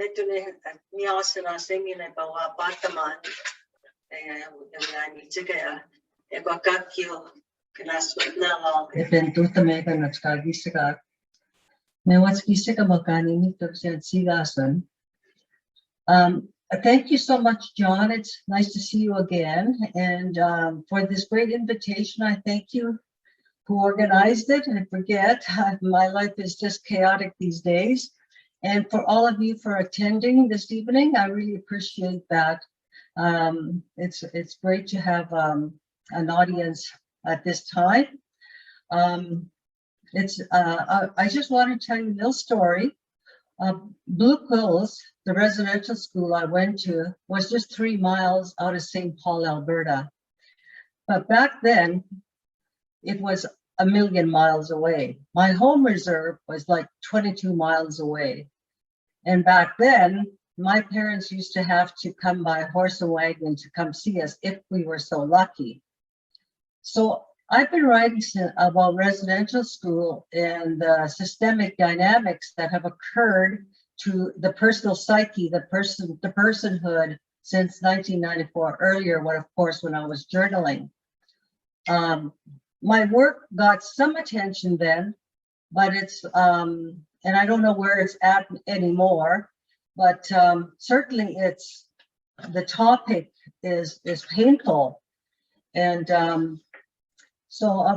metune miasana semine bawa apartman yani chikaya ekakakyo kinaswala Epentutame ka natskagisa me watskisa ka makani nito siya sigasan. Thank you so much, John. It's nice to see you again. And for this great invitation, I thank you who organized it. I forget, my life is just chaotic these days. And for all of you for attending this evening, I really appreciate that. It's great to have an audience at this time. I just want to tell you a little story. Blue Quills, the residential school I went to, was just 3 miles out of St. Paul, Alberta. But back then, it was a million miles away. My home reserve was like 22 miles away. And back then, my parents used to have to come by horse and wagon to come see us if we were so lucky. So I've been writing about residential school and the systemic dynamics that have occurred to the personal psyche, the personhood since 1994, earlier, when, of course, when I was journaling. My work got some attention then, but it's, and I don't know where it's at anymore, but certainly it's, the topic is painful. And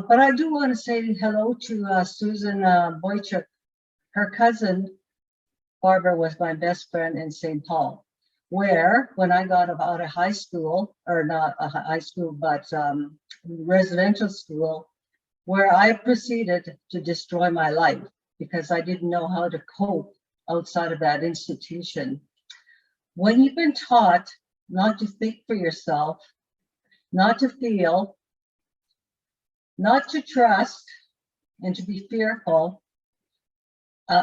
but I do want to say hello to Susan Boychuk. Her cousin, Barbara, was my best friend in St. Paul, where when I got out of high school, or not a high school, but residential school, where I proceeded to destroy my life because I didn't know how to cope outside of that institution. When you've been taught not to think for yourself, not to feel, not to trust, and to be fearful,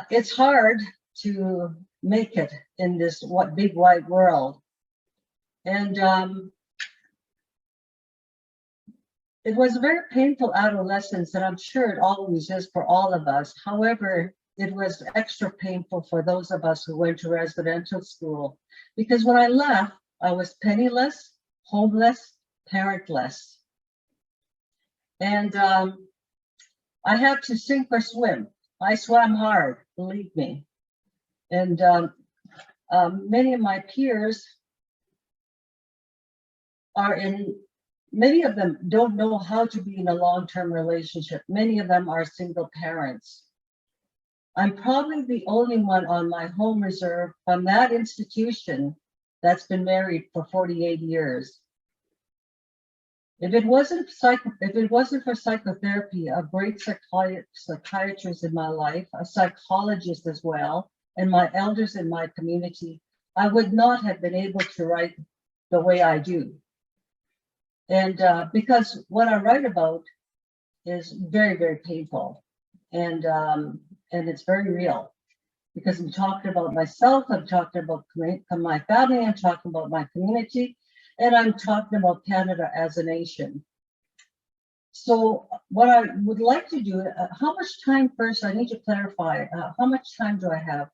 it's hard to make it in this big wide world. And it was a very painful adolescence, and I'm sure it always is for all of us. However, it was extra painful for those of us who went to residential school, because when I left, I was penniless, homeless, parentless. And I had to sink or swim. I swam hard, believe me. And many of my peers many of them don't know how to be in a long-term relationship. Many of them are single parents. I'm probably the only one on my home reserve from that institution that's been married for 48 years. If it wasn't for psychotherapy, a great psychiatrist in my life, a psychologist as well, and my elders in my community, I would not have been able to write the way I do. And because what I write about is very, very painful, and it's very real, because I'm talking about myself, I'm talking about my family, I'm talking about my community, and I'm talking about Canada as a nation. So what I would like to do, how much time first, I need to clarify, how much time do I have?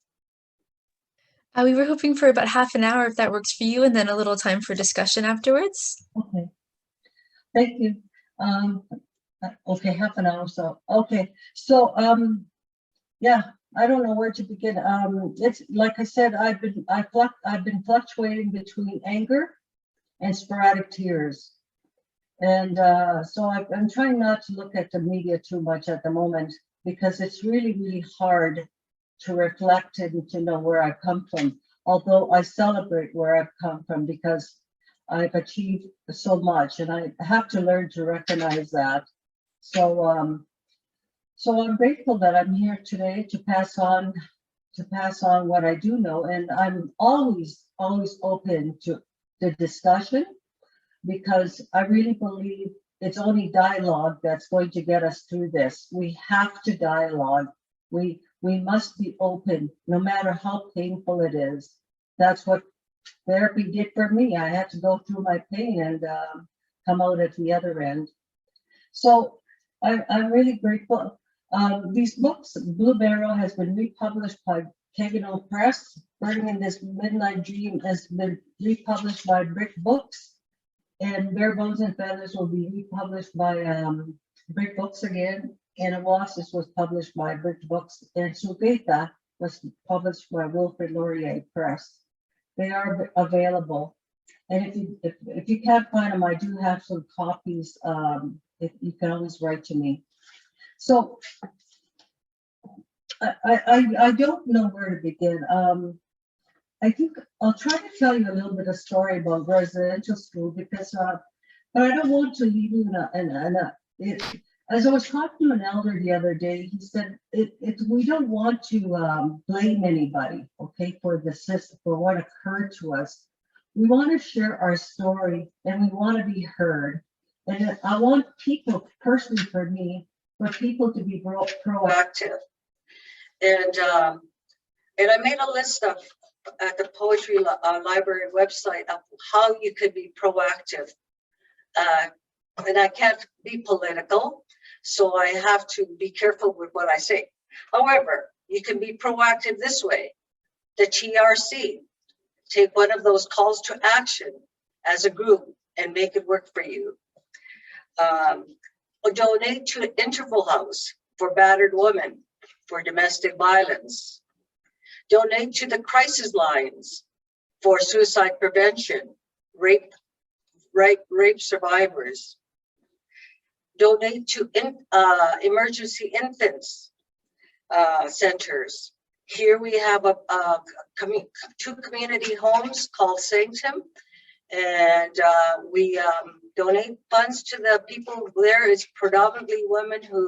We were hoping for about half an hour, if that works for you, and then a little time for discussion afterwards. Okay, thank you. Okay, half an hour, so, okay. So, yeah, I don't know where to begin. It's like I said, I've been fluctuating between anger and sporadic tears. And so I'm trying not to look at the media too much at the moment, because it's really, really hard to reflect and to know where I've come from. Although I celebrate where I've come from, because I've achieved so much, and I have to learn to recognize that. So, so I'm grateful that I'm here today to pass on what I do know, and I'm always open to the discussion, because I really believe it's only dialogue that's going to get us through this. We have to dialogue. We must be open, no matter how painful it is. That's what therapy did for me. I had to go through my pain and come out at the other end. So I'm really grateful. These books, Blue Marrow has been republished by Kegano Press. Burning in This Midnight Dream has been republished by Brick Books, and Bare Bones and Feathers will be republished by Brick Books again, and Oasis was published by Brick Books, and Sugita was published by Wilfrid Laurier Press. They are available, and if you can't find them, I do have some copies. If you can always write to me. So I don't know where to begin. I think I'll try to tell you a little bit of story about residential school because, but I don't want to leave you as I was talking to an elder the other day, he said, we don't want to blame anybody, okay, for what occurred to us. We want to share our story and we want to be heard. And I want people, personally for me, for people to be proactive. And I made a list of at the Poetry Library website of how you could be proactive. And I can't be political, so I have to be careful with what I say. However, you can be proactive this way. The TRC, take one of those calls to action as a group and make it work for you. Donate to Interval House for battered women, for domestic violence. Donate to the crisis lines for suicide prevention, rape survivors. Donate to emergency infants centers. Here we have two community homes called Sanctum, and we donate funds to the people there. It's predominantly women who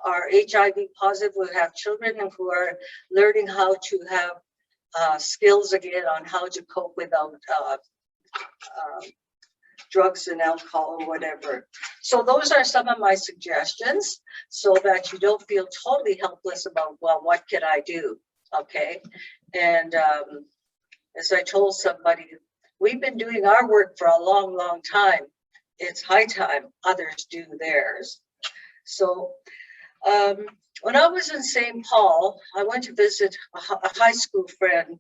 are HIV positive, who have children, and who are learning how to have skills again on how to cope without drugs and alcohol or whatever. So those are some of my suggestions so that you don't feel totally helpless about, well, what can I do? Okay. And as I told somebody, we've been doing our work for a long, long time. It's high time others do theirs. So when I was in St. Paul, I went to visit a high school friend,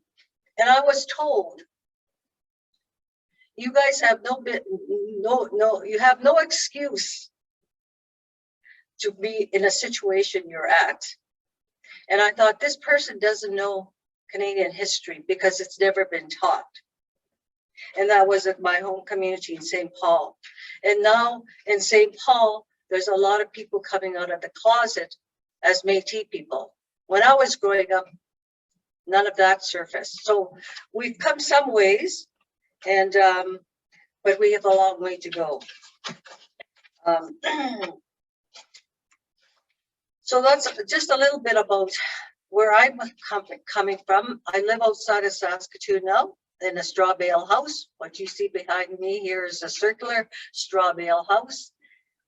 and I was told, you guys have you have no excuse to be in a situation you're at. And I thought, this person doesn't know Canadian history because it's never been taught. And that was at my home community in St. Paul. And now in St. Paul, there's a lot of people coming out of the closet as Métis people. When I was growing up, none of that surfaced. So we've come some ways, and but we have a long way to go. So that's just a little bit about where I'm coming from. I live outside of Saskatoon now in a straw bale house. What you see behind me here is a circular straw bale house.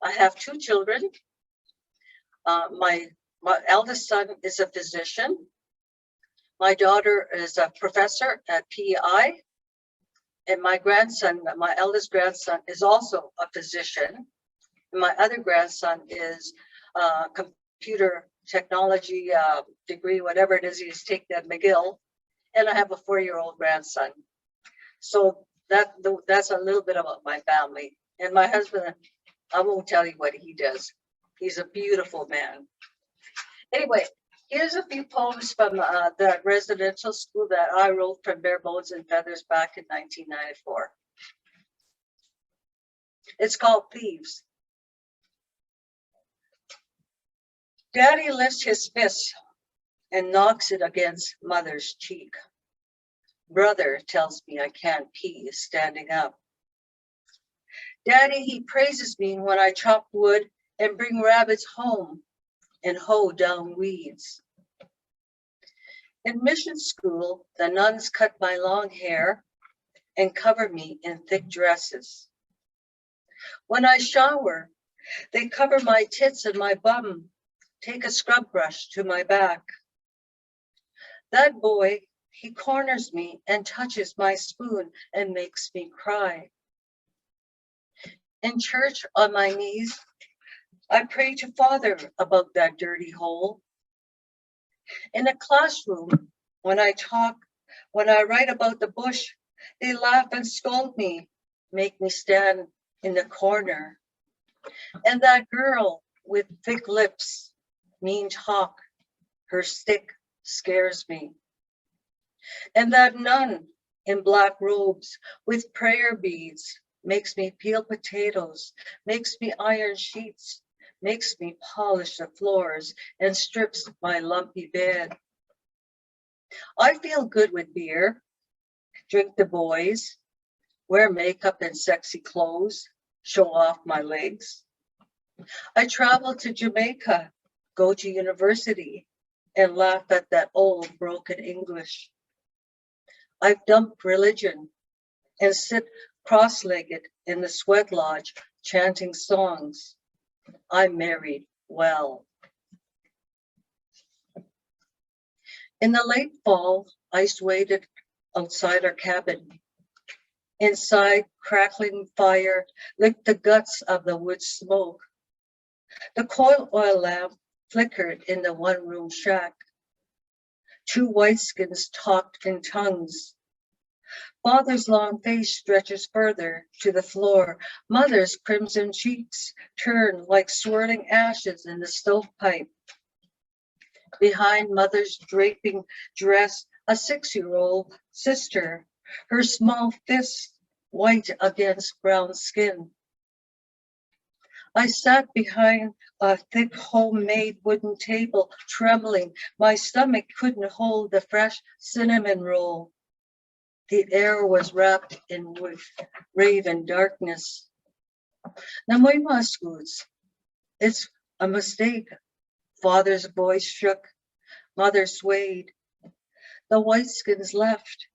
I have two children. My eldest son is a physician. My daughter is a professor at PEI. And my grandson, my eldest grandson, is also a physician. And my other grandson is a computer technology degree, whatever it is he's taken at McGill. And I have a 4-year-old grandson. So that's a little bit about my family. And my husband, I won't tell you what he does. He's a beautiful man. Anyway, here's a few poems from the residential school that I wrote from Bare Bones and Feathers back in 1994. It's called Thieves. Daddy lifts his fist and knocks it against mother's cheek. Brother tells me I can't pee standing up. Daddy, he praises me when I chop wood and bring rabbits home and hoe down weeds. In mission school, the nuns cut my long hair and cover me in thick dresses. When I shower, they cover my tits and my bum, take a scrub brush to my back. That boy, he corners me and touches my spoon and makes me cry. In church on my knees, I pray to Father about that dirty hole. In a classroom, When I talk, when I write about the bush, they laugh and scold me, make me stand in the corner. And that girl with thick lips, mean talk, her stick scares me. And that nun in black robes with prayer beads makes me peel potatoes, makes me iron sheets, makes me polish the floors and strips my lumpy bed. I feel good with beer, drink the boys, wear makeup and sexy clothes, show off my legs. I travel to Jamaica, go to university, and laugh at that old broken English. I've dumped religion and sit cross-legged in the sweat lodge chanting songs. I'm married well. In the late fall, ice waited outside our cabin. Inside, crackling fire licked the guts of the wood smoke. The coal oil lamp flickered in the one-room shack. Two whiteskins talked in tongues. Father's long face stretches further to the floor. Mother's crimson cheeks turn like swirling ashes in the stovepipe. Behind mother's draping dress, a 6-year-old sister, her small fist white against brown skin. I sat behind a thick homemade wooden table, trembling. My stomach couldn't hold the fresh cinnamon roll. The air was wrapped in raven darkness. Namoy maskuds. It's a mistake. Father's voice shook. Mother swayed. The whiteskins left.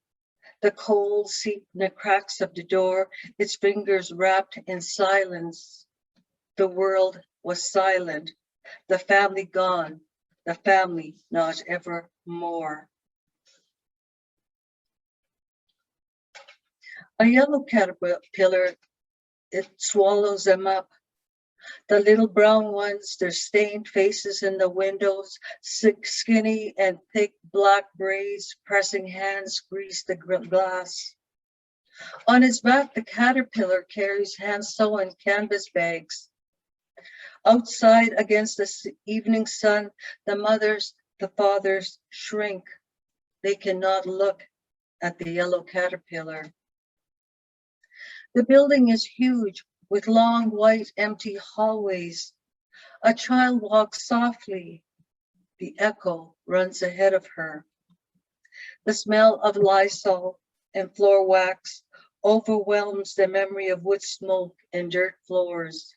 The cold seeped in the cracks of the door, its fingers wrapped in silence. The world was silent. The family gone. The family not ever more. A yellow caterpillar, it swallows them up. The little brown ones, their stained faces in the windows, skinny and thick black braids, pressing hands grease the glass. On his back, the caterpillar carries hand-sewn canvas bags. Outside against the evening sun, the mothers, the fathers shrink. They cannot look at the yellow caterpillar. The building is huge with long, white, empty hallways. A child walks softly. The echo runs ahead of her. The smell of Lysol and floor wax overwhelms the memory of wood smoke and dirt floors.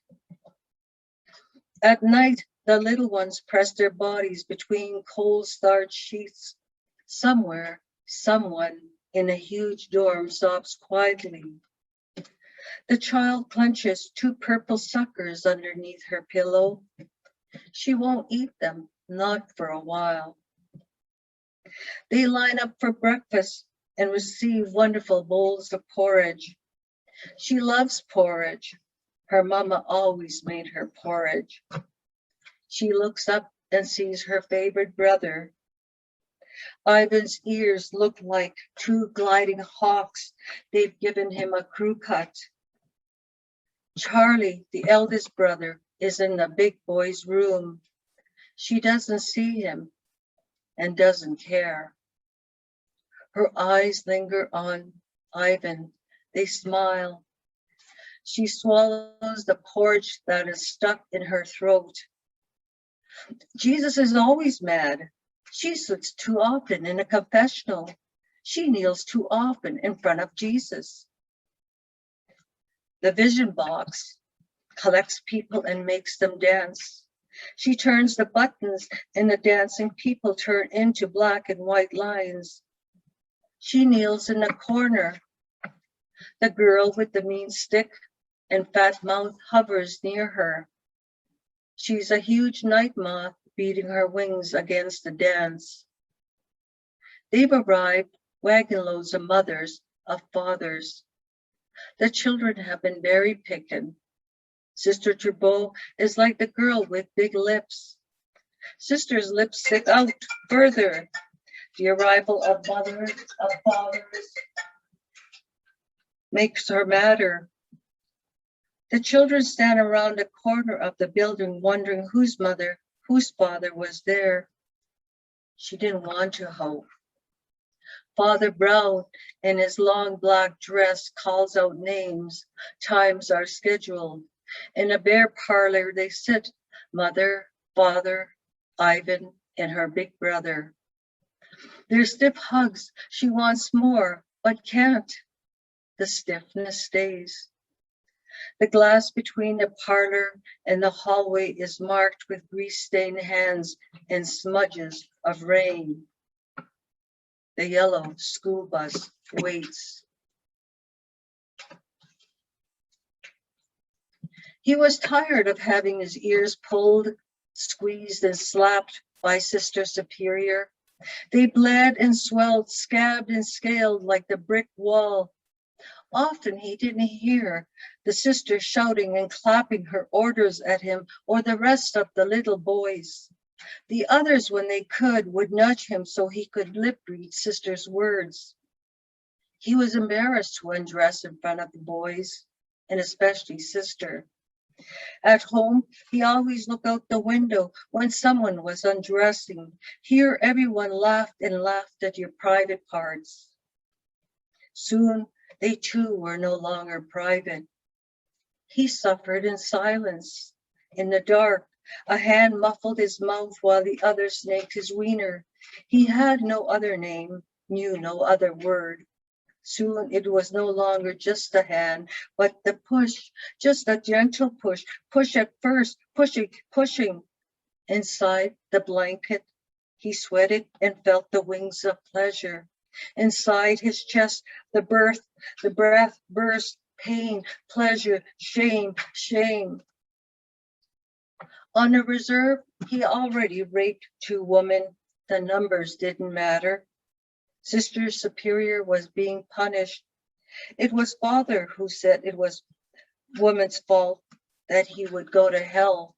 At night, the little ones press their bodies between cold starch sheets. Somewhere, someone in a huge dorm sobs quietly. The child clenches 2 purple suckers underneath her pillow. She won't eat them, not for a while. They line up for breakfast and receive wonderful bowls of porridge. She loves porridge. Her mama always made her porridge. She looks up and sees her favorite brother. Ivan's ears look like 2 gliding hawks. They've given him a crew cut. Charlie, the eldest brother, is in the big boy's room. She doesn't see him and doesn't care. Her eyes linger on Ivan. They smile. She swallows the porridge that is stuck in her throat. Jesus is always mad. She sits too often in a confessional. She kneels too often in front of Jesus. The vision box collects people and makes them dance. She turns the buttons and the dancing people turn into black and white lines. She kneels in a corner. The girl with the mean stick and fat mouth hovers near her. She's a huge night moth beating her wings against the dance. They've arrived, wagon loads of mothers, of fathers. The children have been berry picking. Sister Turbo is like the girl with big lips. Sister's lips stick out further. The arrival of mothers, of fathers, makes her matter. The children stand around the corner of the building wondering whose mother, whose father was there. She didn't want to hope. Father Brown, in his long black dress, calls out names. Times are scheduled. In a bare parlor they sit, mother, father, Ivan, and her big brother. Their stiff hugs. She wants more, but can't. The stiffness stays. The glass between the parlor and the hallway is marked with grease-stained hands and smudges of rain. The yellow school bus waits. He was tired of having his ears pulled, squeezed, and slapped by Sister Superior. They bled and swelled, scabbed and scaled like the brick wall. Often he didn't hear the sister shouting and clapping her orders at him or the rest of the little boys. The others, when they could, would nudge him so he could lip read sister's words. He was embarrassed to undress in front of the boys, and especially sister. At home, he always looked out the window when someone was undressing. Here, everyone laughed and laughed at your private parts. Soon, they too were no longer private. He suffered in silence. In the dark, a hand muffled his mouth while the other snaked his wiener. He had no other name, knew no other word. Soon it was no longer just a hand, but the push, just a gentle push, push at first, pushing. Inside the blanket, he sweated and felt the wings of pleasure. Inside his chest, the breath burst, pain, pleasure, shame, shame. On a reserve, he already raped 2 women. The numbers didn't matter. Sister Superior was being punished. It was Father who said it was woman's fault that he would go to hell.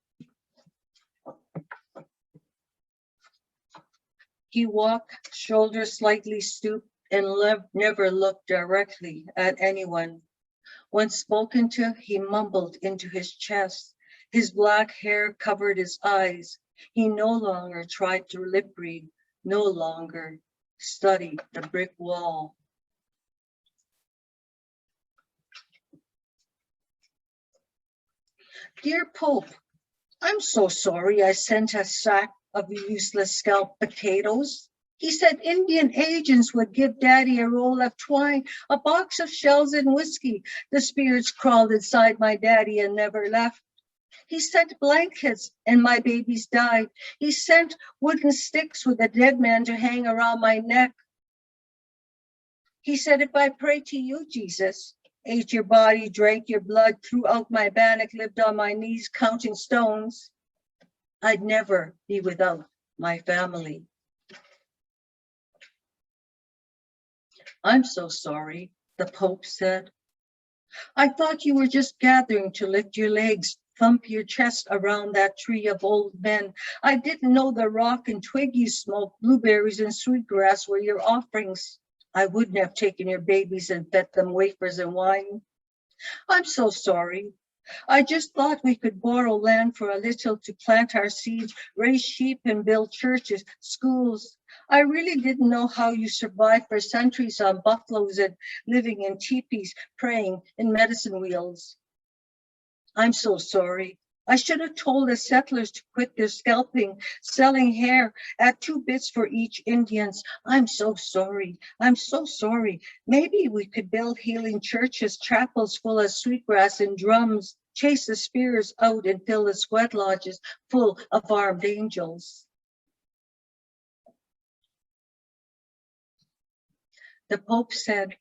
He walked, shoulders slightly stooped, and never looked directly at anyone. When spoken to, he mumbled into his chest. His black hair covered his eyes. He no longer tried to lip read, no longer studied the brick wall. Dear Pope, I'm so sorry I sent a sack of useless scalped potatoes. He said Indian agents would give Daddy a roll of twine, a box of shells and whiskey. The spirits crawled inside my daddy and never left. He sent blankets and my babies died. He sent wooden sticks with a dead man to hang around my neck. He said, if I pray to you, Jesus, ate your body, drank your blood, threw out my bannock, lived on my knees counting stones, I'd never be without my family. I'm so sorry, the Pope said. I thought you were just gathering to lift your legs, thump your chest around that tree of old men. I didn't know the rock and twig you smoked, blueberries and sweetgrass were your offerings. I wouldn't have taken your babies and fed them wafers and wine. I'm so sorry. I just thought we could borrow land for a little to plant our seeds, raise sheep and build churches, schools. I really didn't know how you survived for centuries on buffaloes and living in teepees, praying in medicine wheels. I'm so sorry. I should have told the settlers to quit their scalping, selling hair at 2 bits for each Indians. I'm so sorry. I'm so sorry. Maybe we could build healing churches, chapels full of sweetgrass and drums, chase the spirits out and fill the sweat lodges full of armed angels. The Pope said,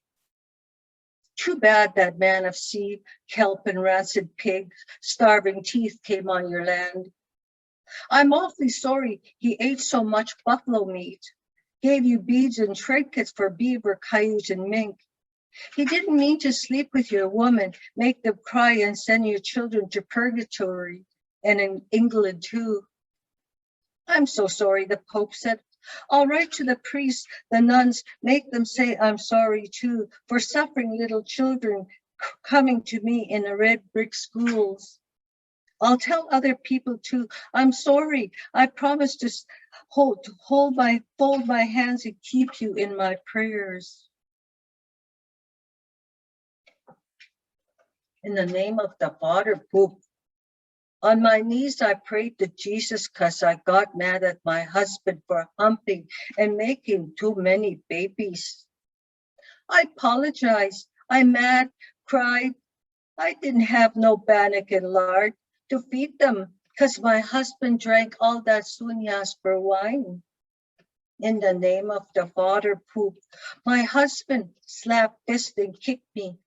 too bad that man of sea, kelp and rancid pigs, starving teeth came on your land. I'm awfully sorry he ate so much buffalo meat, gave you beads and trinkets for beaver, coyote, and mink. He didn't mean to sleep with your woman, make them cry and send your children to purgatory, and in England too. I'm so sorry, the Pope said. I'll write to the priests, the nuns, make them say I'm sorry too, for suffering little children coming to me in the red brick schools. I'll tell other people too, I'm sorry. I promise to fold my hands and keep you in my prayers. In the name of the Father, poop. On my knees, I prayed to Jesus because I got mad at my husband for humping and making too many babies. I apologized. I'm mad, cried. I didn't have no bannock and lard to feed them because my husband drank all that sunyas for wine. In the name of the Father, poop. My husband slapped fist and kicked me.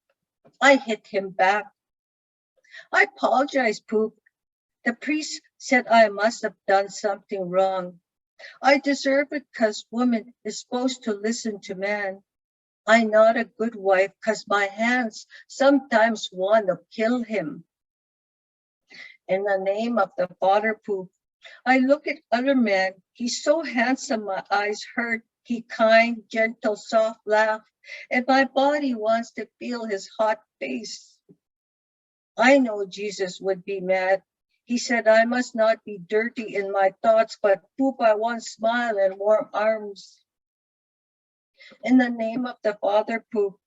I hit him back. I apologize, poop. The priest said I must have done something wrong. I deserve it because woman is supposed to listen to man. I'm not a good wife because my hands sometimes want to kill him. In the name of the Father, poop. I look at other men. He's so handsome, my eyes hurt. He kind, gentle, soft laugh, and my body wants to feel his hot face. I know Jesus would be mad. He said, I must not be dirty in my thoughts, but poop, I want smile and warm arms. In the name of the Father, poop.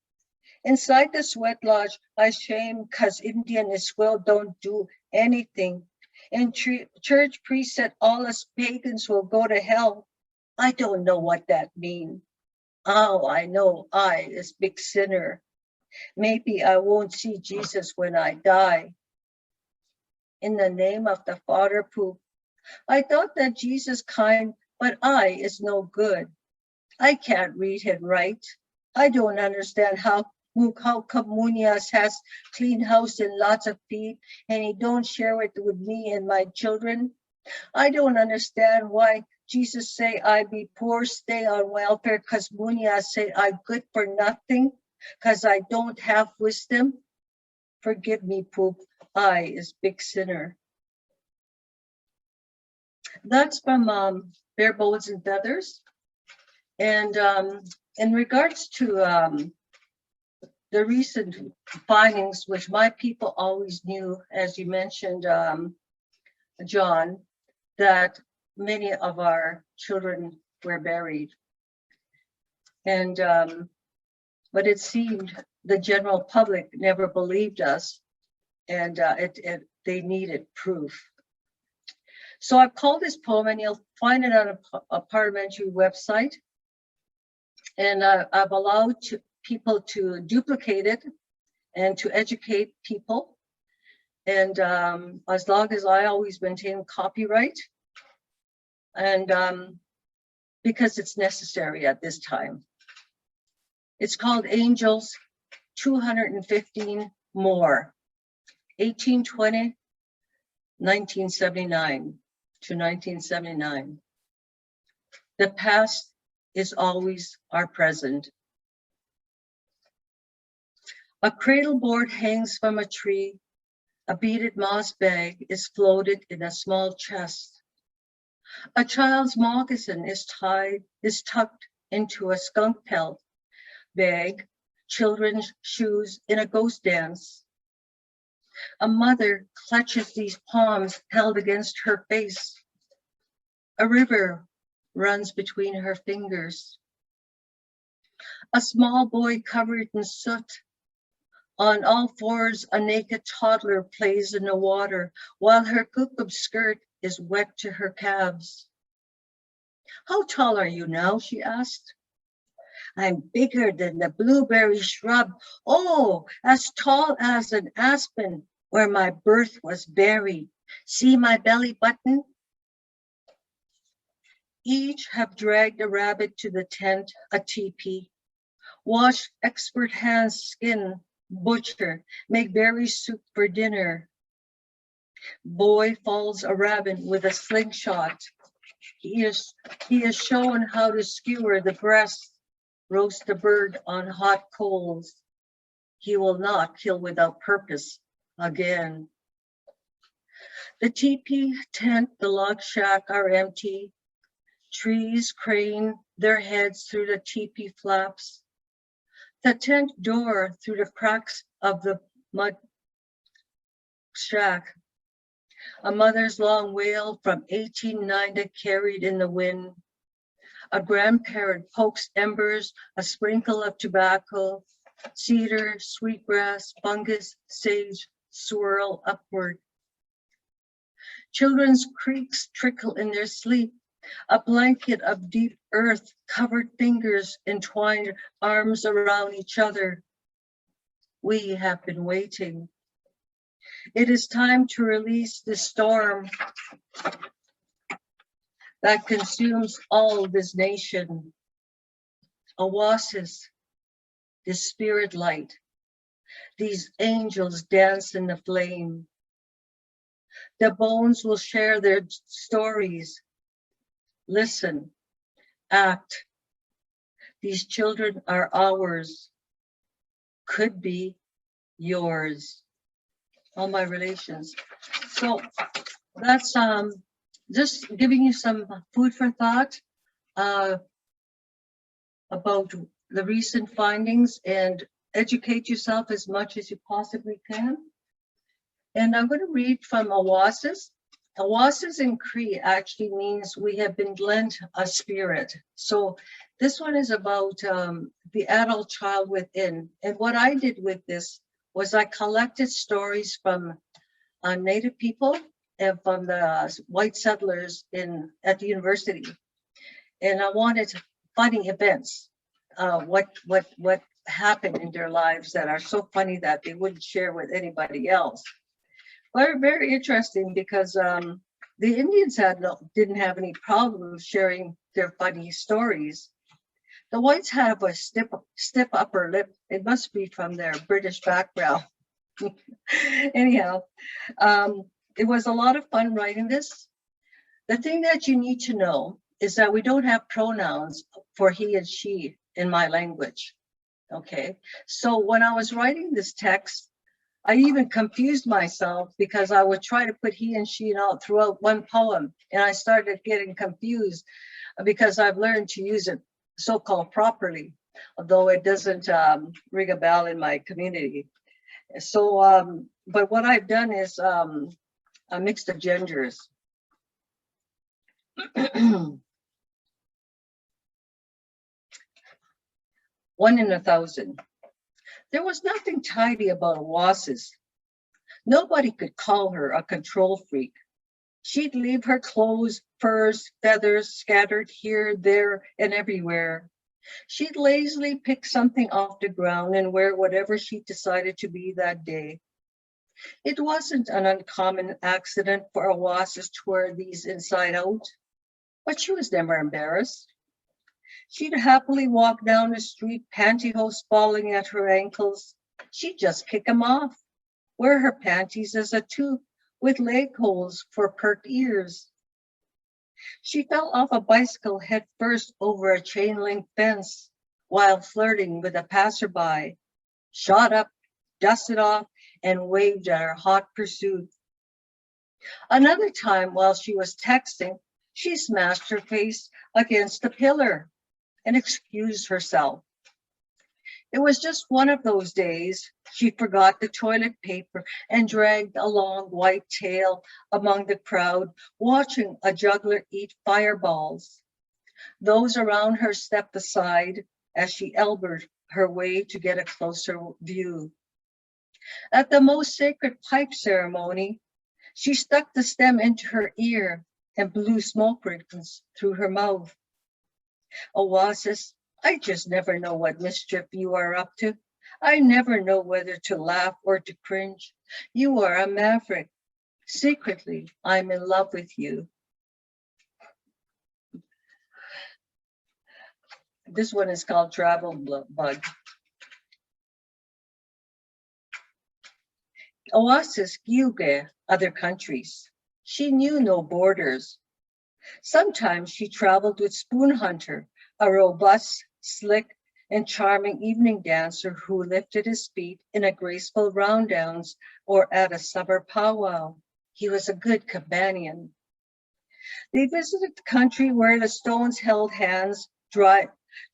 Inside the sweat lodge, I shame because Indian as well don't do anything. And church priest said all us pagans will go to hell. I don't know what that means. Oh, I know I is big sinner. Maybe I won't see Jesus when I die. In the name of the Father, poop. I thought that Jesus kind, but I is no good. I can't read and write. I don't understand how Comunias has clean house and lots of feed, and he don't share it with me and my children. I don't understand why Jesus say I be poor, stay on welfare, because Munias say I'm good for nothing, because I don't have wisdom. Forgive me, poop. I is big sinner. That's from Bare Bones and Feathers. And in regards to the recent findings, which my people always knew, as you mentioned, John, that many of our children were buried. And but it seemed the general public never believed us, and they needed proof. So I've called this poem, and you'll find it on a parliamentary website. And I've allowed people to duplicate it and to educate people. And as long as I always maintain copyright, and because it's necessary at this time. It's called Angels 215 More, 1820, 1979 to 1979. The past is always our present. A cradle board hangs from a tree. A beaded moss bag is floated in a small chest. A child's moccasin is tucked into a skunk pelt bag, children's shoes in a ghost dance. A mother clutches these palms held against her face. A river runs between her fingers. A small boy covered in soot. On all fours, a naked toddler plays in the water while her cuckoo skirt is wet to her calves. How tall are you now? She asked. I'm bigger than the blueberry shrub. Oh, as tall as an aspen where my birth was buried. See my belly button? Each have dragged a rabbit to the tent, a teepee. Wash expert hands, skin, butcher, make berry soup for dinner. Boy falls a rabbit with a slingshot. He is shown how to skewer the breast, roast the bird on hot coals. He will not kill without purpose again. The teepee, tent, the log shack are empty. Trees crane their heads through the teepee flaps. The tent door through the cracks of the mud shack. A mother's long wail from 1890 carried in the wind. A grandparent pokes embers, a sprinkle of tobacco, cedar, sweetgrass, fungus, sage, swirl upward. Children's creaks trickle in their sleep. A blanket of deep earth covered fingers entwined arms around each other. We have been waiting. It is time to release the storm that consumes all this nation. Oasis, this spirit light. These angels dance in the flame. The bones will share their stories. Listen, act. These children are ours, could be yours. All my relations. So that's just giving you some food for thought about the recent findings, and educate yourself as much as you possibly can. And I'm going to read from Oasis. Oasis in Cree actually means we have been lent a spirit. So this one is about the adult child within. And what I did with this was I collected stories from Native people and from the white settlers at the university. And I wanted funny events, what happened in their lives that are so funny that they wouldn't share with anybody else. Very, very interesting, because the Indians didn't have any problem sharing their funny stories. The whites have a stiff upper lip. It must be from their British background. Anyhow, it was a lot of fun writing this. The thing that you need to know is that we don't have pronouns for he and she in my language. Okay, so when I was writing this text, I even confused myself because I would try to put he and she out throughout one poem, and I started getting confused because I've learned to use it so-called properly, although it doesn't ring a bell in my community. So, but what I've done is a mix of genders. One in 1,000. There was nothing tidy about Oasis. Nobody could call her a control freak. She'd leave her clothes, furs, feathers scattered here, there, and everywhere. She'd lazily pick something off the ground and wear whatever she decided to be that day. It wasn't an uncommon accident for Oasis to wear these inside out, but she was never embarrassed. She'd happily walk down the street, pantyhose falling at her ankles. She'd just kick them off, wear her panties as a toque with leg holes for perked ears. She fell off a bicycle head first over a chain-link fence while flirting with a passerby, shot up, dusted off, and waved at her hot pursuit. Another time, while she was texting, she smashed her face against a pillar and excused herself. It was just one of those days. She forgot the toilet paper and dragged a long white tail among the crowd, watching a juggler eat fireballs. Those around her stepped aside as she elbowed her way to get a closer view. At the most sacred pipe ceremony, she stuck the stem into her ear and blew smoke rings through her mouth. Oasis, I just never know what mischief you are up to. I never know whether to laugh or to cringe. You are a maverick. Secretly, I'm in love with you. This one is called Travel Bug. Oasis Gyuge, other countries. She knew no borders. Sometimes she traveled with Spoon Hunter, a robust, slick, and charming evening dancer who lifted his feet in a graceful roundowns or at a summer powwow. He was a good companion. They visited the country where the stones held hands.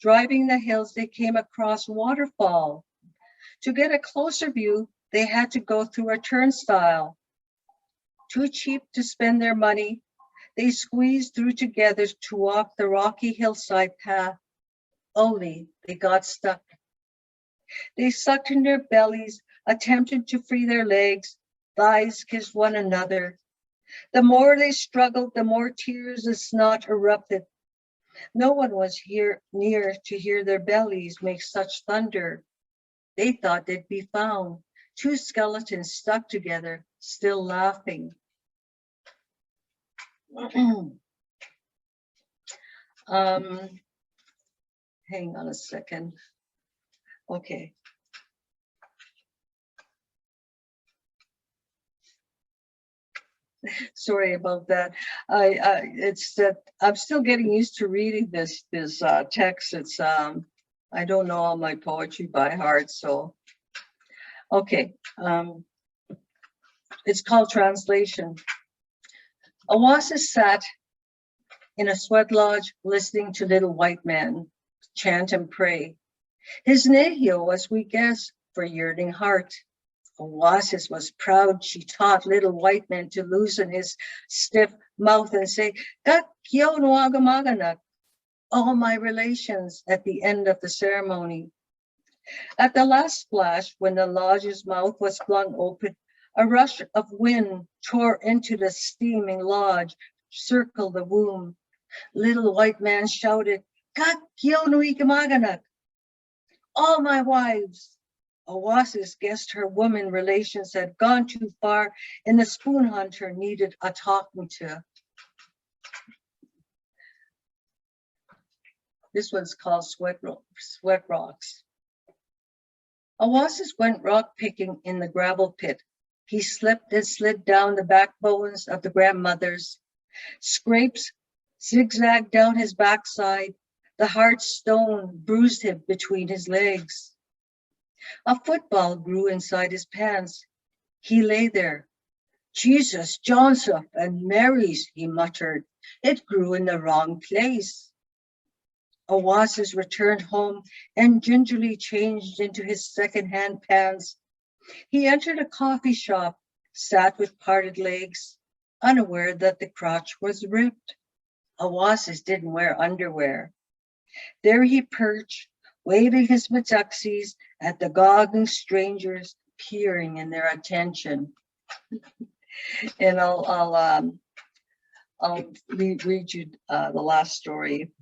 Driving the hills, they came across waterfall. To get a closer view, they had to go through a turnstile. Too cheap to spend their money, they squeezed through together to walk the rocky hillside path. Only they got stuck. They sucked in their bellies, attempted to free their legs. Thighs kissed one another. The more they struggled, the more tears and snot erupted. No one was near to hear their bellies make such thunder. They thought they'd be found, two skeletons stuck together, still laughing. Hang on a second. Okay. Sorry about that. It's that I'm still getting used to reading this text. It's I don't know all my poetry by heart, so okay. It's called translation. Oasis sat in a sweat lodge listening to little white men chant and pray. His nehio was weak as for yearning heart. Oasis was proud. She taught little white men to loosen his stiff mouth and say, all my relations, at the end of the ceremony. At the last splash, when the lodge's mouth was flung open, a rush of wind tore into the steaming lodge, circled the womb. Little white man shouted, all my wives. Oasis guessed her woman relations had gone too far and the spoon hunter needed a talking to. This one's called Sweat Rocks. Oasis went rock picking in the gravel pit. He slipped and slid down the backbones of the grandmothers. Scrapes zigzagged down his backside. The hard stone bruised him between his legs. A football grew inside his pants. He lay there. Jesus, Joseph, and Mary's, he muttered. It grew in the wrong place. Oasis returned home and gingerly changed into his second-hand pants. He entered a coffee shop, sat with parted legs, unaware that the crotch was ripped. Oasis didn't wear underwear. There he perched, waving his metaxes at the goggling strangers peering in their attention. And I'll read you the last story.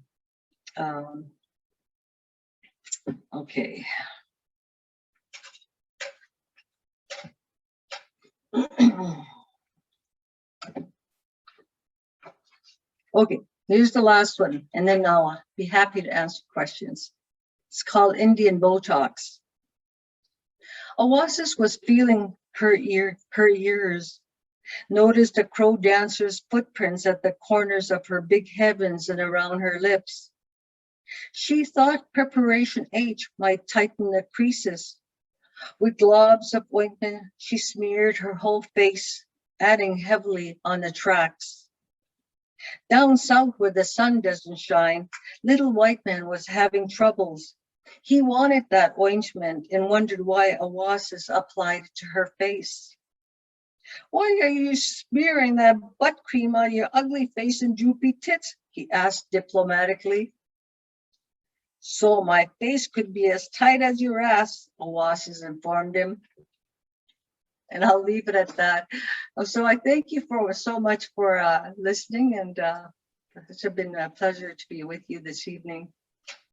Okay. Okay, here's the last one, and then I'll be happy to answer questions. It's called Indian Botox. Oasis was feeling her ears, noticed the crow dancer's footprints at the corners of her big heavens and around her lips. She thought preparation H might tighten the creases. With globs of ointment, she smeared her whole face, adding heavily on the tracks. Down south where the sun doesn't shine, little white man was having troubles. He wanted that ointment and wondered why Oasis applied it to her face. Why are you smearing that butt cream on your ugly face and droopy tits? He asked diplomatically. So my face could be as tight as your ass, Oasis informed him. And I'll leave it at that. So I thank you so much for listening, and it's been a pleasure to be with you this evening.